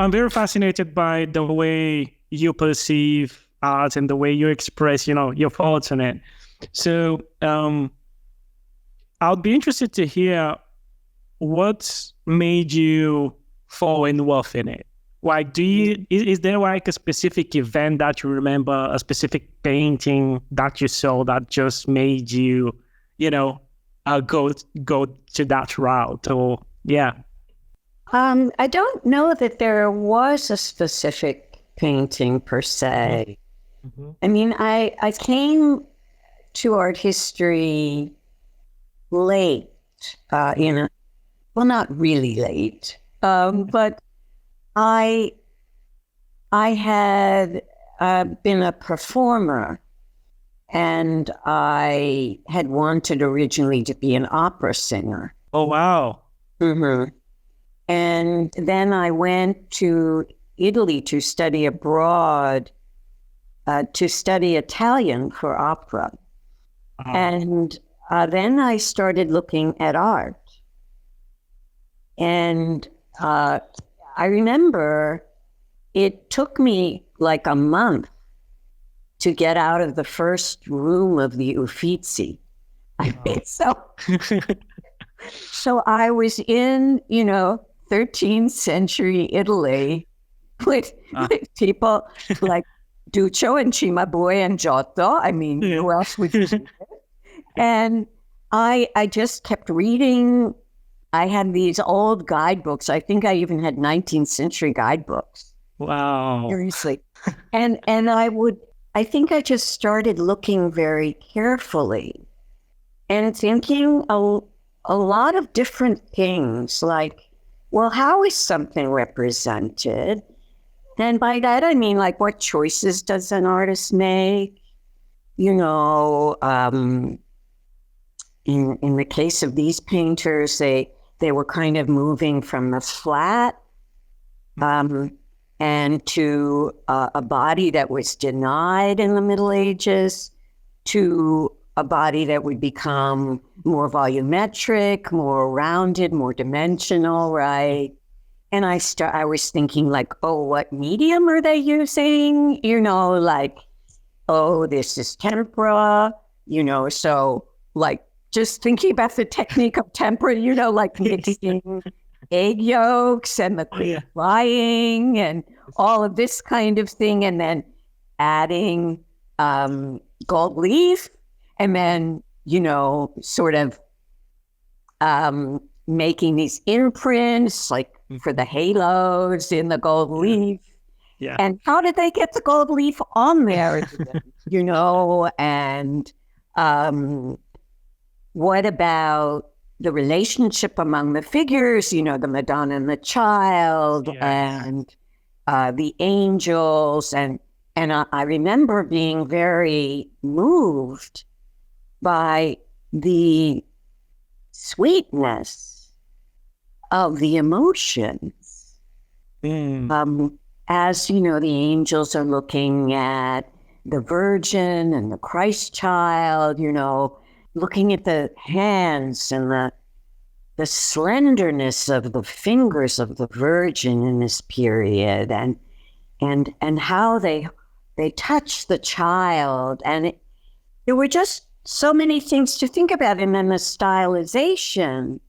I'm very fascinated by the way you perceive art and the way you express, your thoughts on it. So I'll be interested to hear what made you fall in love in it. Like, is there like a specific event that you remember, a specific painting that you saw that just made you, go to that route? Or yeah. I don't know that there was a specific painting per se. Mm-hmm. I mean, I came to art history late, well, not really late, but I had been a performer, and I had wanted originally to be an opera singer. Oh, wow. Mm-hmm. And then I went to Italy to study abroad, to study Italian for opera. Uh-huh. And then I started looking at art. And I remember it took me like a month to get out of the first room of the Uffizi. So I was in, 13th century Italy with people like Duccio and Cimabue and Giotto. I mean, who else would you do? And I just kept reading. I had these old guidebooks. I think I even had 19th century guidebooks. Wow. Seriously. And I think I just started looking very carefully and thinking a lot of different things, like, well, how is something represented? And by that, I mean, like, what choices does an artist make? In the case of these painters, they were kind of moving from the flat and to a body that was denied in the Middle Ages, to a body that would become more volumetric, more rounded, more dimensional, right? And I was thinking, like, oh, what medium are they using? Like, oh, this is tempera, so, like, just thinking about the technique of tempera, like mixing egg yolks and the quick frying and all of this kind of thing, and then adding gold leaf, and then, sort of making these imprints, like for the halos in the gold leaf. Yeah. And how did they get the gold leaf on there? And what about the relationship among the figures, the Madonna and the Child, and the angels. And I remember being very moved by the sweetness of the emotions. As, the angels are looking at the Virgin and the Christ child, looking at the hands and the slenderness of the fingers of the Virgin in this period, and how they touch the child. And there were just so many things to think about. And then the stylization,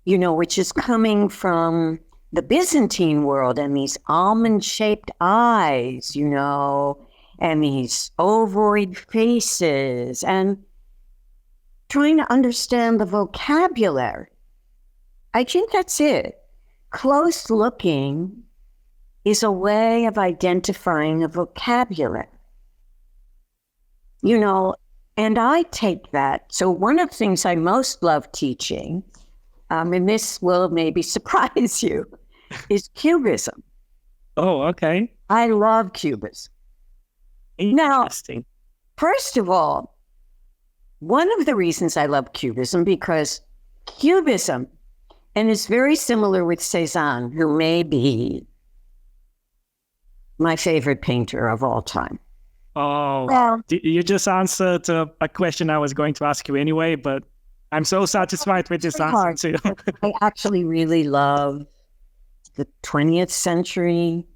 which is coming from the Byzantine world, and these almond-shaped eyes, and these ovoid faces, and trying to understand the vocabulary. I think that's it. Close looking is a way of identifying a vocabulary. And I take that. So one of the things I most love teaching, and this will maybe surprise you, is Cubism. Oh, okay. I love Cubism. Interesting. Now, first of all, one of the reasons I love Cubism, because Cubism, and it's very similar with Cézanne, who may be my favorite painter of all time. Oh, well, you just answered a question I was going to ask you anyway, but I'm so satisfied with this answer too. I actually really love the 20th century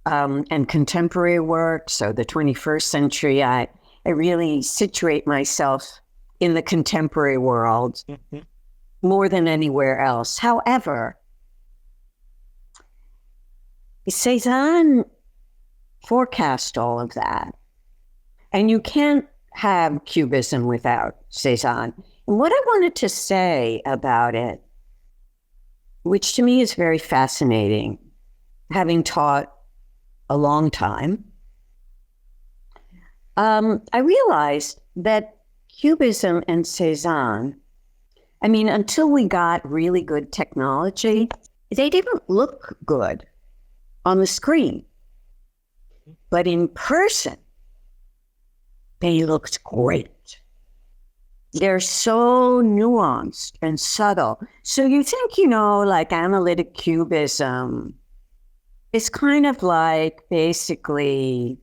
and contemporary work. So the 21st century, I really situate myself in the contemporary world more than anywhere else. However, Cézanne forecast all of that. And you can't have Cubism without Cézanne. And what I wanted to say about it, which to me is very fascinating, having taught a long time, I realized that Cubism and Cézanne, I mean, until we got really good technology, they didn't look good on the screen. But in person, they looked great. They're so nuanced and subtle. So you think, like analytic cubism is kind of like basically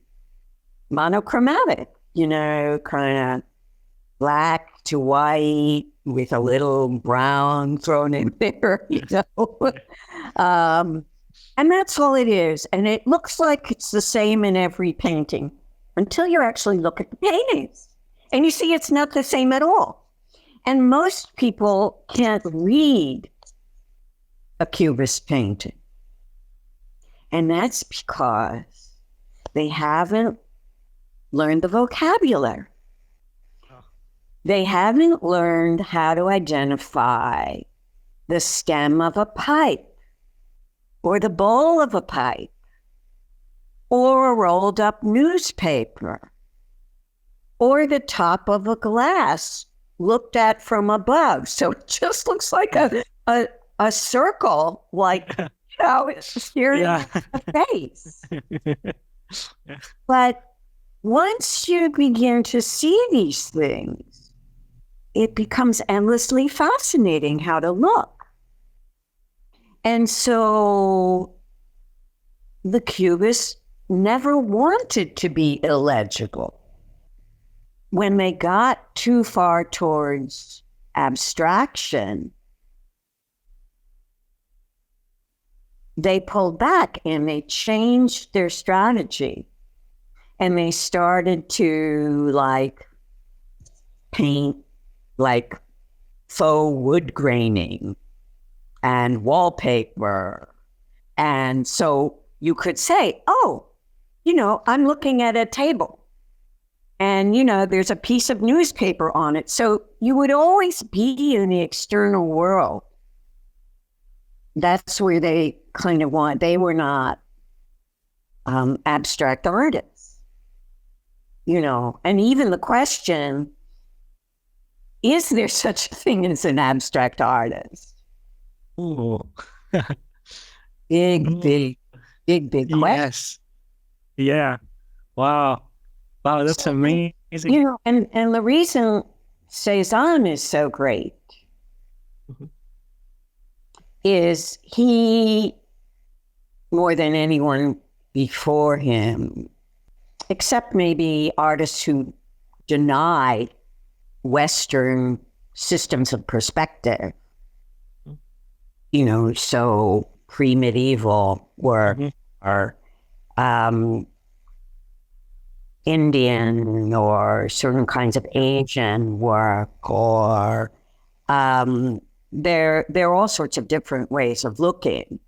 monochromatic, kind of black to white with a little brown thrown in there, and that's all it is. And it looks like it's the same in every painting until you actually look at the paintings. And you see it's not the same at all. And most people can't read a Cubist painting. And that's because they haven't learned the vocabulary. They haven't learned how to identify the stem of a pipe, or the bowl of a pipe, or a rolled up newspaper, or the top of a glass looked at from above. So it just looks like a circle, like, it's here in the face. But once you begin to see these things, it becomes endlessly fascinating how to look. And so the Cubists never wanted to be illegible. When they got too far towards abstraction, they pulled back and they changed their strategy. And they started to paint like faux wood graining and wallpaper. And so you could say, I'm looking at a table and, there's a piece of newspaper on it. So you would always be in the external world. That's where they kind of they were not abstract artists, and even the question, is there such a thing as an abstract artist? Ooh. Big question. Yes. Yeah. Wow, that's amazing. And the reason Cézanne is so great is he, more than anyone before him, except maybe artists who deny Western systems of perspective, so pre-medieval work or Indian or certain kinds of Asian work, or there are all sorts of different ways of looking.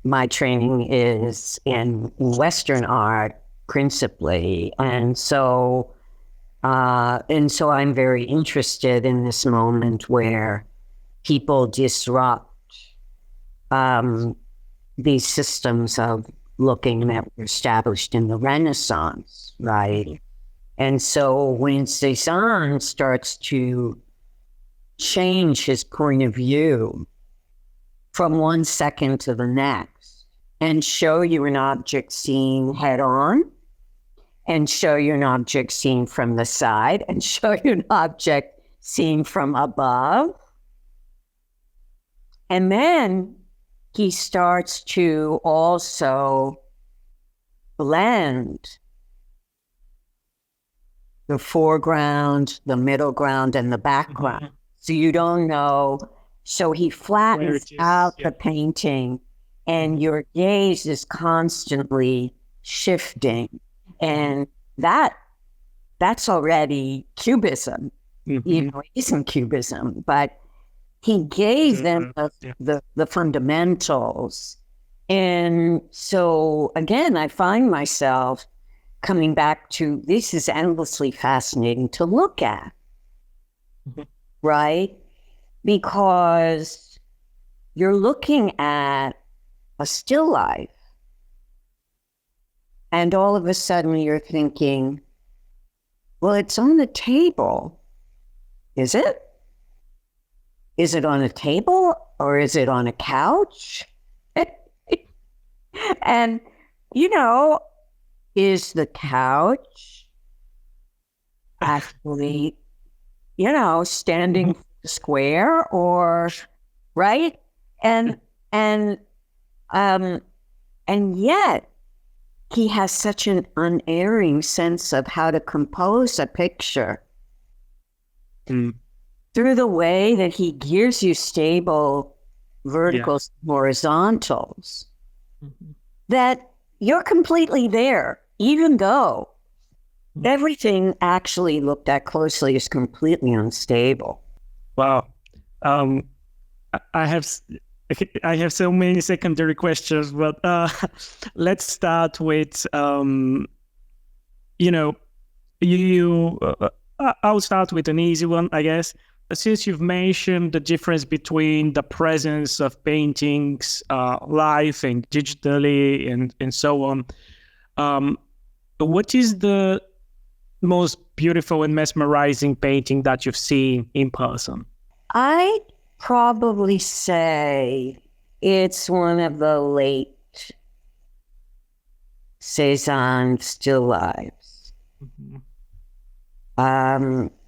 My training is in Western art principally, and so I'm very interested in this moment where people disrupt these systems of looking that were established in the Renaissance, right? And so when Cézanne starts to change his point of view from one second to the next and show you an object seen head on, and show you an object seen from the side, and show you an object seen from above. And then he starts to also blend the foreground, the middle ground, and the background. So you don't know So he flattens out the painting, and your gaze is constantly shifting. And that's already Cubism. You know, it isn't Cubism, but he gave them the fundamentals. And so, again, I find myself coming back to this is endlessly fascinating to look at, right? Because you're looking at a still life, and all of a sudden you're thinking, well, it's on the table. Is it? Is it on a table or is it on a couch? And, you know, is the couch actually, you know, standing square or right? And yet he has such an unerring sense of how to compose a picture through the way that he gears you stable verticals, horizontals, that you're completely there, even though everything actually looked at closely is completely unstable. Wow. I have so many secondary questions, but let's start with, I'll start with an easy one, I guess. Since you've mentioned the difference between the presence of paintings live and digitally and so on, what is the most beautiful and mesmerizing painting that you've seen in person? I'd probably say it's one of the late Cézanne still lives.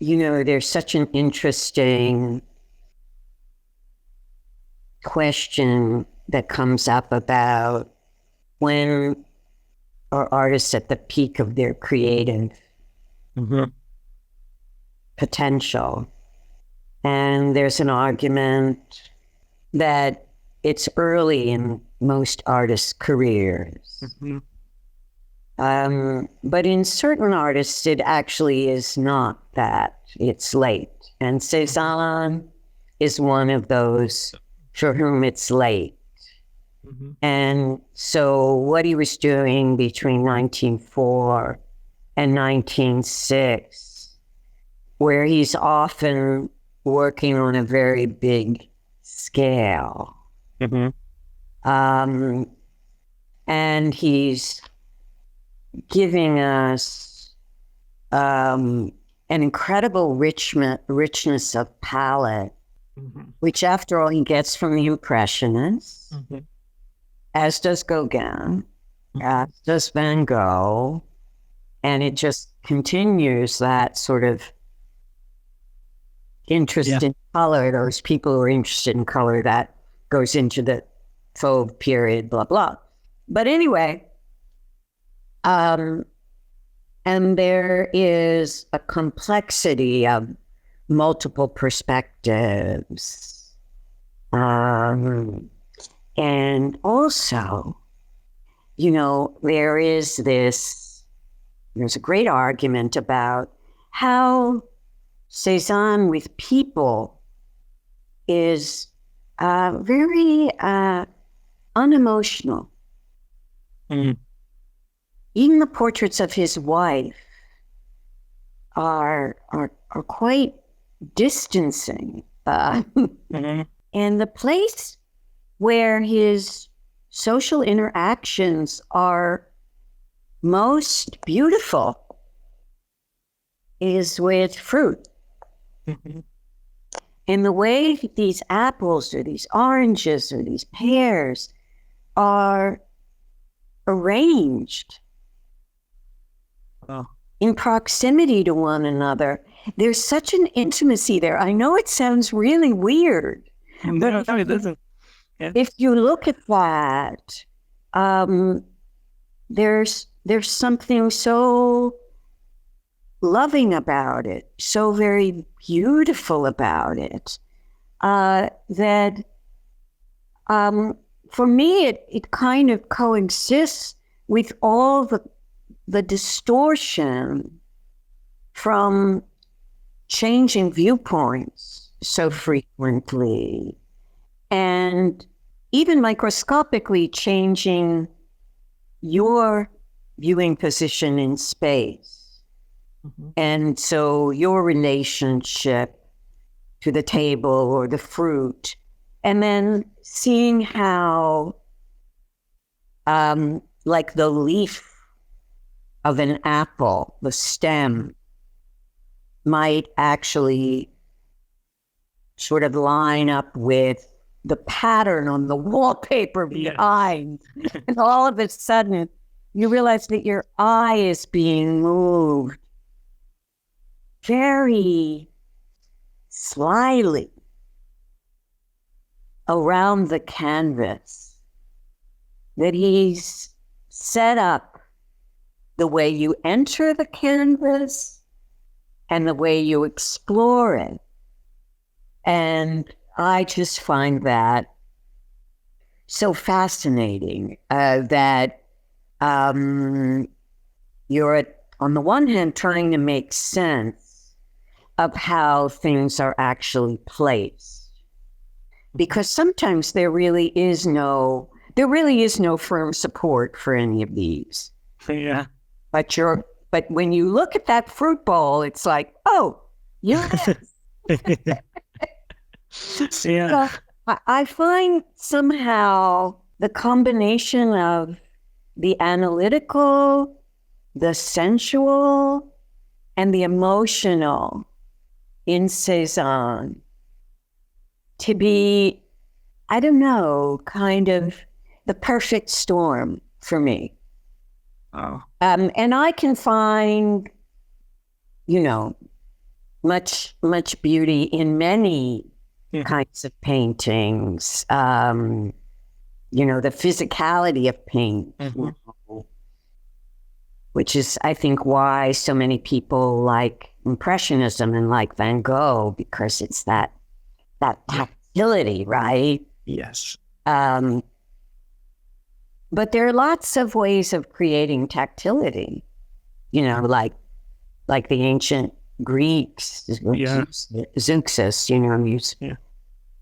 You know, there's such an interesting question that comes up about when are artists at the peak of their creative potential. And there's an argument that it's early in most artists' careers. But in certain artists, it actually is not that. It's late. And Cézanne is one of those for whom it's late. And so what he was doing between 1904 and 1906, where he's often working on a very big scale. And he's giving us an incredible richness of palette, which after all he gets from the Impressionists, as does Gauguin, as does Van Gogh, and it just continues that sort of interest in color. Those people who are interested in color, that goes into the Fauve period, blah, blah. But anyway, and there is a complexity of multiple perspectives. And also, you know, there's a great argument about how Cézanne with people is very unemotional. Even the portraits of his wife are quite distancing. And the place where his social interactions are most beautiful is with fruit. And the way these apples or these oranges or these pears are arranged in proximity to one another, there's such an intimacy there. I know it sounds really weird, but no, it doesn't. If you look at that, there's something so loving about it, so very beautiful about it. that for me, it kind of coexists with all the distortion from changing viewpoints so frequently, and even microscopically changing your viewing position in space. Mm-hmm. And so your relationship to the table or the fruit, and then seeing how, like the leaf of an apple, the stem, might actually sort of line up with the pattern on the wallpaper behind. And all of a sudden, you realize that your eye is being moved very slyly around the canvas, that he's set up the way you enter the canvas and the way you explore it. And I just find that so fascinating, that you're, on the one hand, trying to make sense of how things are actually placed. Because sometimes there really is no firm support for any of these. Yeah. But when you look at that fruit bowl, it's like, oh, yes. Yeah. So I find somehow the combination of the analytical, the sensual, and the emotional in Cezanne to be, I don't know, kind of the perfect storm for me. Oh. And I can find, much beauty in many kinds of paintings. The physicality of paint, which is, I think, why so many people like impressionism and like Van Gogh, because it's that tactility, right? Yes. But there are lots of ways of creating tactility, like the ancient Greeks, Zeuxis,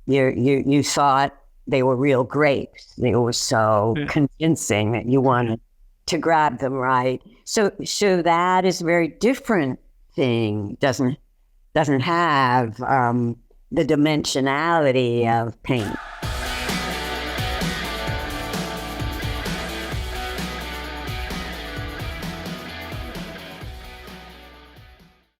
you thought they were real grapes. They were so convincing that you wanted to grab them, right? So that is a very different thing. Doesn't have the dimensionality of paint.